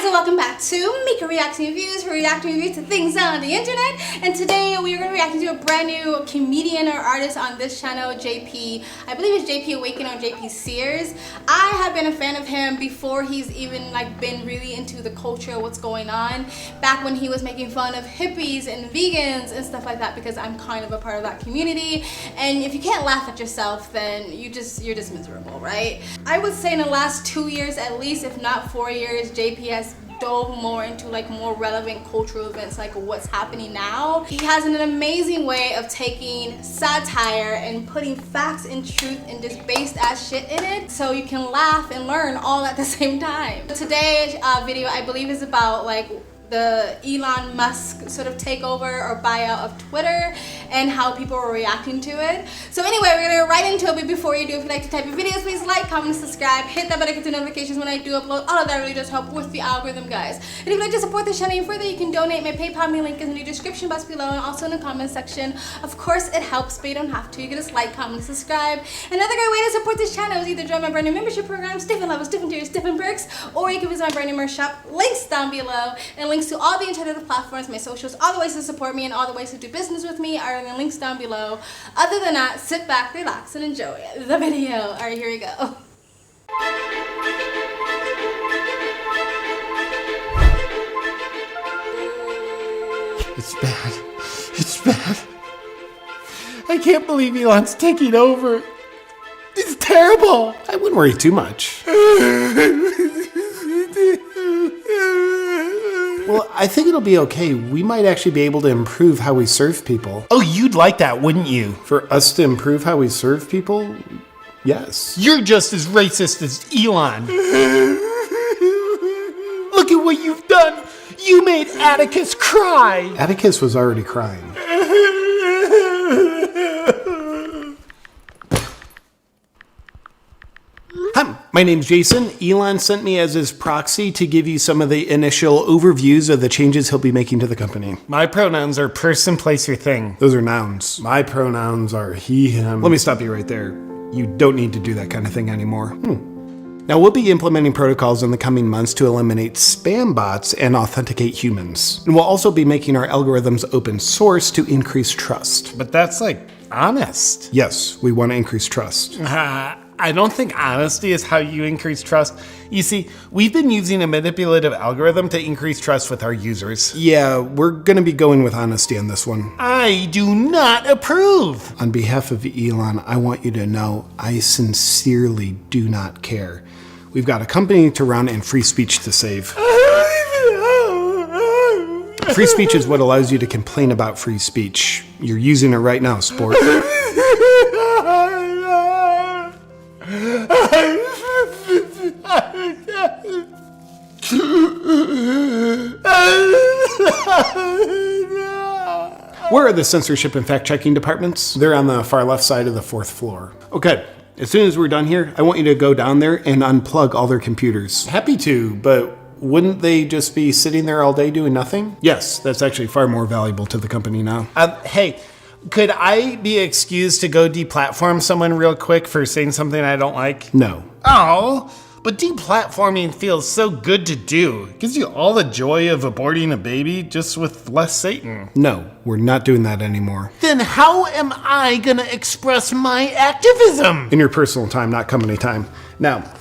and welcome back to Mika Reacting Reviews. We're reacting reviews to things on the internet, and today we are going to be reacting to a brand new comedian or artist on this channel, JP. I believe it's JP AwakenWithJP Sears. I have been a fan of him before he's even been really into the culture, what's going on. Back when he was making fun of hippies and vegans and stuff like that, because I'm kind of a part of that community. And if you can't laugh at yourself, then you're just miserable, right? I would say in the last 2 years at least, if not 4 years, JP has dove more into more relevant cultural events, like what's happening now. He has an amazing way of taking satire and putting facts and truth and just based ass shit in it, so you can laugh and learn all at the same time. Today's video, I believe, is about the Elon Musk sort of takeover or buyout of Twitter and how people are reacting to it. So anyway, we're gonna get right into it, but before you do, if you like the type of videos, please like, comment, subscribe, hit that bell to get the notifications when I do upload. All of that really does help with the algorithm, guys. And if you'd like to support this channel even further, you can donate. My PayPal link is in the description box below and also in the comment section. Of course, it helps, but you don't have to. You can just like, comment, subscribe. Another great way to support this channel is either join my brand new membership programs, different levels, different tiers, different perks, or you can visit my brand new merch shop. Links down below, and links to all the internet platforms, my socials, all the ways to support me and all the ways to do business with me are in the links down below. Other than that, sit back, relax, and enjoy the video. Alright, here we go. It's bad. It's bad. I can't believe Elon's taking over. It's terrible. I wouldn't worry too much. Well, I think it'll be okay. We might actually be able to improve how we serve people. Oh, you'd like that, wouldn't you? For us to improve how we serve people? Yes. You're just as racist as Elon. Look at what you've done. You made Atticus cry. Atticus was already crying. Hi, my name's Jason. Elon sent me as his proxy to give you some of the initial overviews of the changes he'll be making to the company. My pronouns are person, place, or thing. Those are nouns. My pronouns are he, him. Let me stop you right there. You don't need to do that kind of thing anymore. Now, we'll be implementing protocols in the coming months to eliminate spam bots and authenticate humans. And we'll also be making our algorithms open source to increase trust. But that's honest. Yes, we want to increase trust. I don't think honesty is how you increase trust. You see, we've been using a manipulative algorithm to increase trust with our users. Yeah, we're going to be going with honesty on this one. I do not approve. On behalf of Elon, I want you to know I sincerely do not care. We've got a company to run and free speech to save. Free speech is what allows you to complain about free speech. You're using it right now, sport. Where are the censorship and fact-checking departments? They're on the far left side of the 4th floor. Okay, as soon as we're done here, I want you to go down there and unplug all their computers. Happy to, but wouldn't they just be sitting there all day doing nothing? Yes, that's actually far more valuable to the company now. Hey, could I be excused to go deplatform someone real quick for saying something I don't like? No. Oh, but deplatforming feels so good to do. It gives you all the joy of aborting a baby, just with less Satan. No, we're not doing that anymore. Then how am I gonna express my activism? In your personal time, not company time. Now,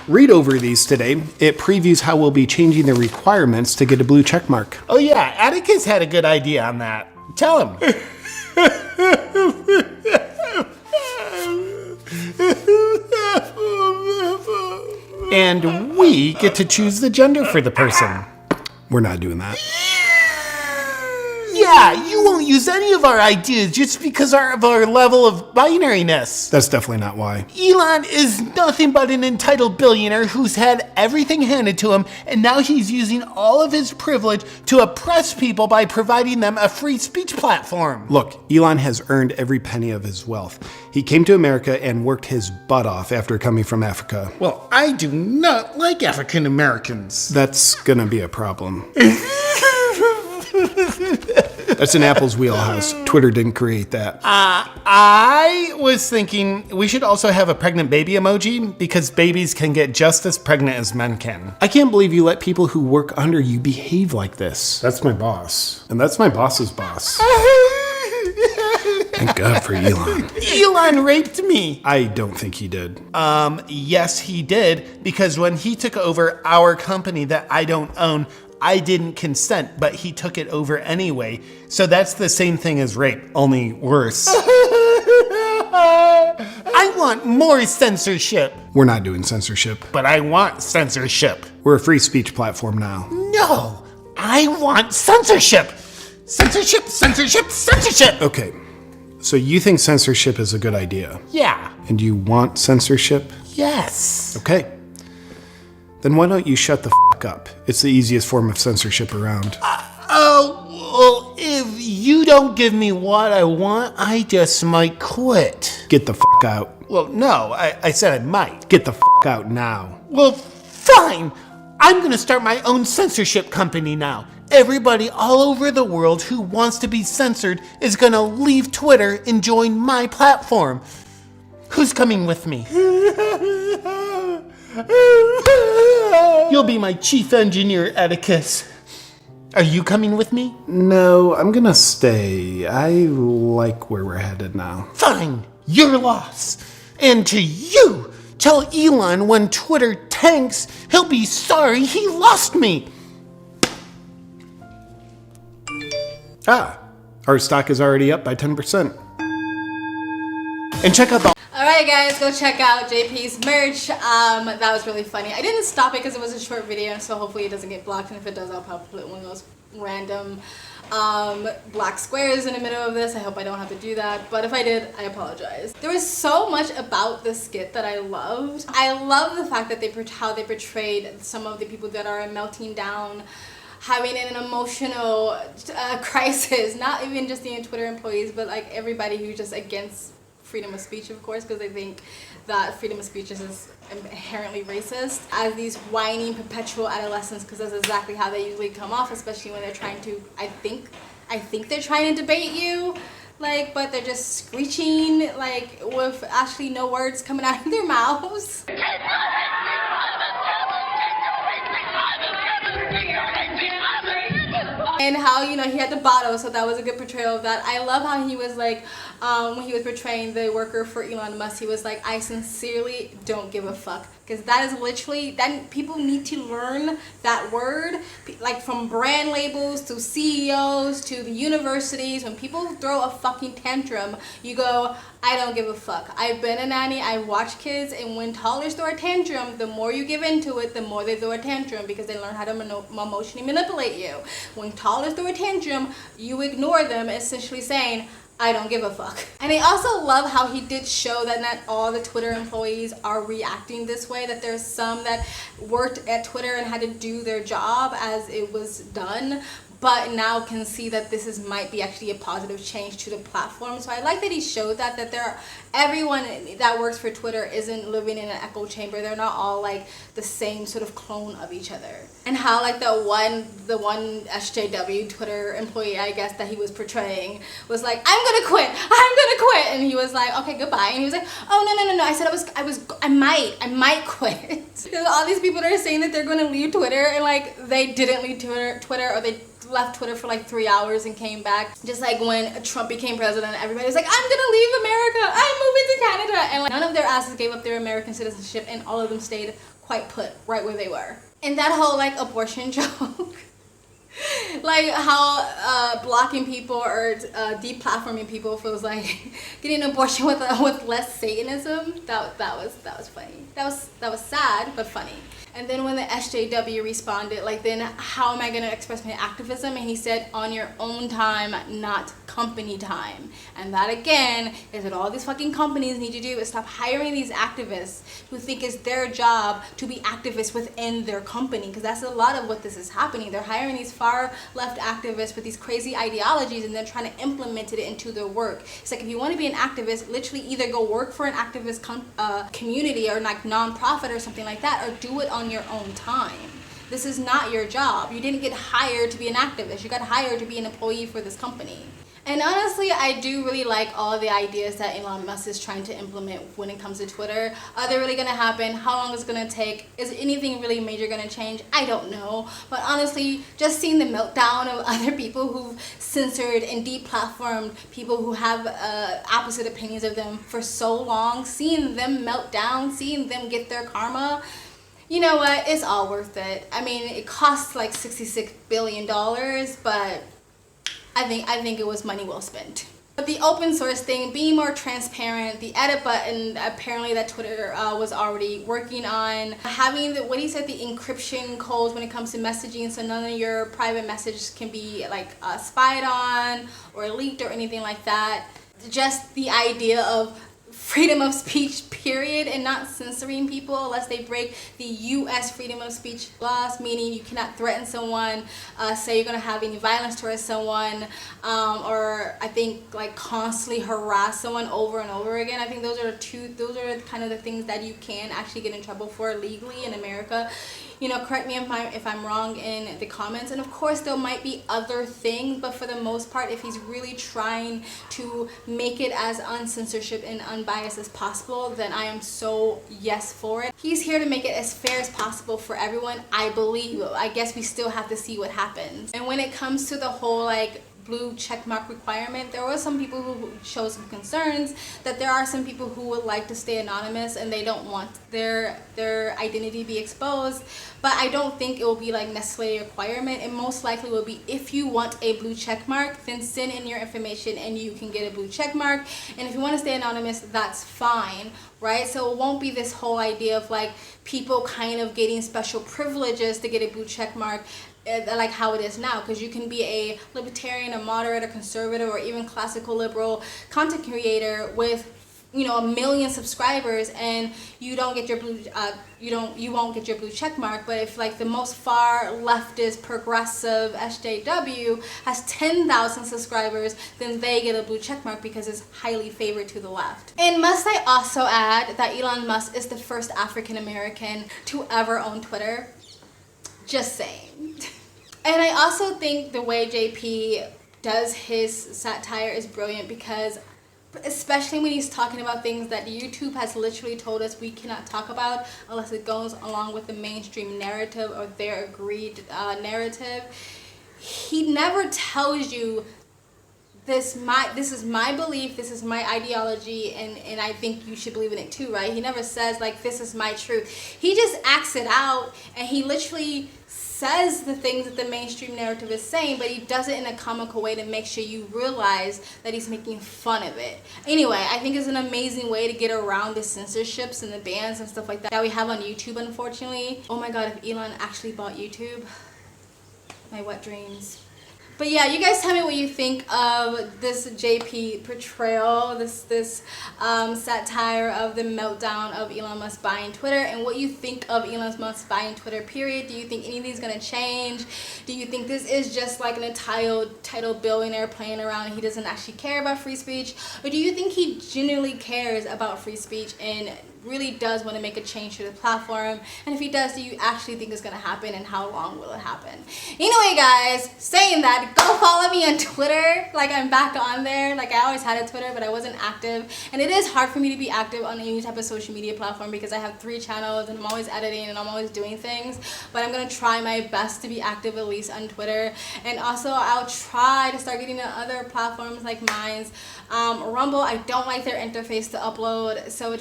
read over these today. It previews how we'll be changing the requirements to get a blue check mark. Oh yeah, Atticus had a good idea on that. Tell him. And we get to choose the gender for the person. We're not doing that. Yeah, you won't use any of our ideas just because of our level of binariness. That's definitely not why. Elon is nothing but an entitled billionaire who's had everything handed to him, and now he's using all of his privilege to oppress people by providing them a free speech platform. Look, Elon has earned every penny of his wealth. He came to America and worked his butt off after coming from Africa. Well, I do not like African Americans. That's gonna be a problem. That's in Apple's wheelhouse. Twitter didn't create that. I was thinking we should also have a pregnant baby emoji because babies can get just as pregnant as men can. I can't believe you let people who work under you behave like this. That's my boss. And that's my boss's boss. Thank God for Elon. Elon raped me. I don't think he did. Yes, he did, because when he took over our company that I don't own, I didn't consent, but he took it over anyway. So that's the same thing as rape, only worse. I want more censorship. We're not doing censorship. But I want censorship. We're a free speech platform now. No, I want censorship. Censorship, censorship, censorship. Okay, so you think censorship is a good idea? Yeah. And you want censorship? Yes. Okay. Then why don't you shut the fuck up? It's the easiest form of censorship around. Well, if you don't give me what I want, I just might quit. Get the fuck out. Well, no, I said I might. Get the fuck out now. Well, fine. I'm gonna start my own censorship company now. Everybody all over the world who wants to be censored is gonna leave Twitter and join my platform. Who's coming with me? You'll be my chief engineer, Atticus. Are you coming with me? No, I'm gonna stay. I like where we're headed now. Fine, your loss. And to you, tell Elon when Twitter tanks, he'll be sorry he lost me. Our stock is already up by 10%. And check out the... Alright guys, go check out JP's merch. That was really funny. I didn't stop it because it was a short video, so hopefully it doesn't get blocked, and if it does, I'll probably put one of those random black squares in the middle of this. I hope I don't have to do that, but if I did, I apologize. There was so much about the skit that I loved. I love the fact that how they portrayed some of the people that are melting down, having an emotional crisis, not even just the Twitter employees, but like everybody who's just against freedom of speech, of course, because they think that freedom of speech is inherently racist, as these whining perpetual adolescents, because that's exactly how they usually come off, especially when they're trying to, I think they're trying to debate you, like, but they're just screeching, like, with actually no words coming out of their mouths. And how, you know, he had the bottle, so that was a good portrayal of that. I love how he was like, when he was portraying the worker for Elon Musk, he was like, I sincerely don't give a fuck. Because that is literally, that people need to learn that word, like from brand labels to CEOs to the universities. When people throw a fucking tantrum, you go, I don't give a fuck. I've been a nanny, I watch kids, and when toddlers throw a tantrum, the more you give into it, the more they throw a tantrum, because they learn how to emotionally manipulate you. When toddlers throw a tantrum, you ignore them, essentially saying, I don't give a fuck. And I also love how he did show that not all the Twitter employees are reacting this way, that there's some that worked at Twitter and had to do their job as it was done, but now can see that this might be actually a positive change to the platform. So I like that he showed that everyone that works for Twitter isn't living in an echo chamber. They're not all like the same sort of clone of each other. And how like the one SJW Twitter employee, I guess, that he was portraying was like, I'm gonna quit, and he was like, okay, goodbye. And he was like, oh no, I said I might quit. There's all these people that are saying that they're gonna leave Twitter, and like they didn't leave Twitter, or they left Twitter for like 3 hours and came back. Just like when Trump became president, everybody was like, I'm gonna leave America, I'm moving to Canada, and like none of their asses gave up their American citizenship, and all of them stayed quite put right where they were. And that whole like abortion joke, like how blocking people or deplatforming people feels like getting an abortion with less Satanism. That was funny. That was sad but funny. And then when the SJW responded, like, then how am I going to express my activism? And he said, on your own time, not company time. And that, again, is what all these fucking companies need to do, is stop hiring these activists who think it's their job to be activists within their company. Because that's a lot of what this is happening. They're hiring these far left activists with these crazy ideologies and then trying to implement it into their work. It's like, if you want to be an activist, literally either go work for an activist community or like non-profit or something like that, or do it on your own time. This is not your job. You didn't get hired to be an activist. You got hired to be an employee for this company. And honestly, I do really like all of the ideas that Elon Musk is trying to implement when it comes to Twitter. Are they really going to happen? How long is it going to take? Is anything really major going to change? I don't know. But honestly, just seeing the meltdown of other people who've censored and deplatformed people who have opposite opinions of them for so long, seeing them melt down, seeing them get their karma, you know what? It's all worth it. I mean, it costs like $66 billion, but I think it was money well spent. But the open source thing, being more transparent, the edit button apparently that Twitter was already working on, having the, what he said, the encryption codes when it comes to messaging, so none of your private messages can be like spied on or leaked or anything like that. Just the idea of freedom of speech, period, and not censoring people unless they break the U.S. freedom of speech laws, meaning you cannot threaten someone, say you're going to have any violence towards someone, or I think like constantly harass someone over and over again. I think those are kind of the things that you can actually get in trouble for legally in America. You know, correct me if I'm wrong in the comments. And of course, there might be other things, but for the most part, if he's really trying to make it as uncensorship and unbiased as possible, then I am so yes for it. He's here to make it as fair as possible for everyone, I believe. I guess we still have to see what happens. And when it comes to the whole like blue checkmark requirement, there were some people who showed some concerns that there are some people who would like to stay anonymous and they don't want their identity to be exposed. But I don't think it will be like necessarily a requirement. It most likely will be, if you want a blue check mark, then send in your information and you can get a blue check mark. And if you want to stay anonymous, that's fine, right? So it won't be this whole idea of like people kind of getting special privileges to get a blue check mark, like how it is now, because you can be a libertarian, a moderate, a conservative, or even classical liberal content creator with, you know, 1 million subscribers, and you don't get your blue you won't get your blue check mark. But if like the most far leftist progressive SJW has 10,000 subscribers, then they get a blue check mark because it's highly favored to the left. And must I also add that Elon Musk is the first African American to ever own Twitter? Just saying. And I also think the way JP does his satire is brilliant, because especially when he's talking about things that YouTube has literally told us we cannot talk about unless it goes along with the mainstream narrative or their agreed narrative. He never tells you this is my belief, this is my ideology, and I think you should believe in it too, right? He never says like this is my truth. He just acts it out, and he literally says the things that the mainstream narrative is saying, but he does it in a comical way to make sure you realize that he's making fun of it. Anyway, I think it's an amazing way to get around the censorships and the bans and stuff like that we have on YouTube, unfortunately. Oh my god, if Elon actually bought YouTube, my wet dreams. But yeah, you guys tell me what you think of this JP portrayal, this satire of the meltdown of Elon Musk buying Twitter, and what you think of Elon Musk buying Twitter, period. Do you think any of these going to change? Do you think this is just like an entitled billionaire playing around and he doesn't actually care about free speech? Or do you think he genuinely cares about free speech and really does want to make a change to the platform? And if he does, do you actually think it's going to happen, and how long will it happen? Anyway guys, saying that, go follow me on Twitter. Like, I'm back on there. Like, I always had a Twitter, but I wasn't active, and it is hard for me to be active on any type of social media platform because I have 3 channels and I'm always editing and I'm always doing things. But I'm going to try my best to be active at least on Twitter, and also I'll try to start getting on other platforms like mine's. Rumble, I don't like their interface to upload, so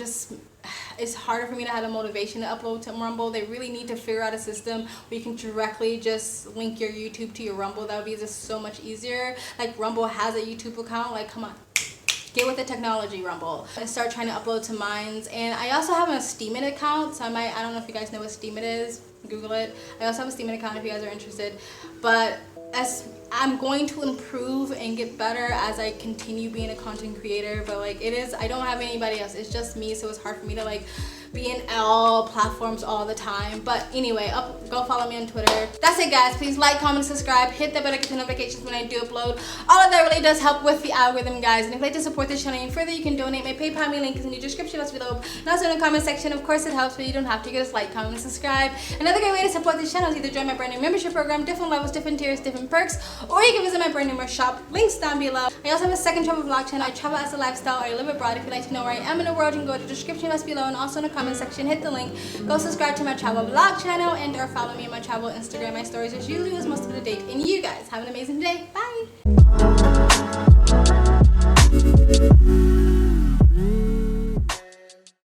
it's harder for me to have the motivation to upload to Rumble. They really need to figure out a system where you can directly just link your YouTube to your Rumble. That would be just so much easier. Like, Rumble has a YouTube account. Like, come on, get with the technology, Rumble. And start trying to upload to mines. And I also have a Steemit account, so I don't know if you guys know what Steemit is. Google it. I also have a Steemit account if you guys are interested. But as I'm going to improve and get better as I continue being a content creator, but like, it is, I don't have anybody else, it's just me, so it's hard for me to like be in all platforms all the time. But anyway, go follow me on Twitter. That's it, guys. Please like, comment, subscribe, hit the bell to get the notifications when I do upload. All of that really does help with the algorithm, guys. And if you'd like to support this channel even further, you can donate. My PayPal link is in the description box below, and also in the comment section. Of course, it helps, but you don't have to. Just like, comment, and subscribe. Another great way to support this channel is either join my brand new membership program, different levels, different tiers, different perks, or you can visit my brand new merch shop. Links down below. I also have a second travel vlog channel. I travel as a lifestyle. I live abroad. If you'd like to know where I am in the world, you can go to the description box below, and also in the comment section, hit the link. Go subscribe to my travel vlog channel, and or follow me on my travel Instagram. My stories are usually most up to date. And you guys have an amazing day. Bye.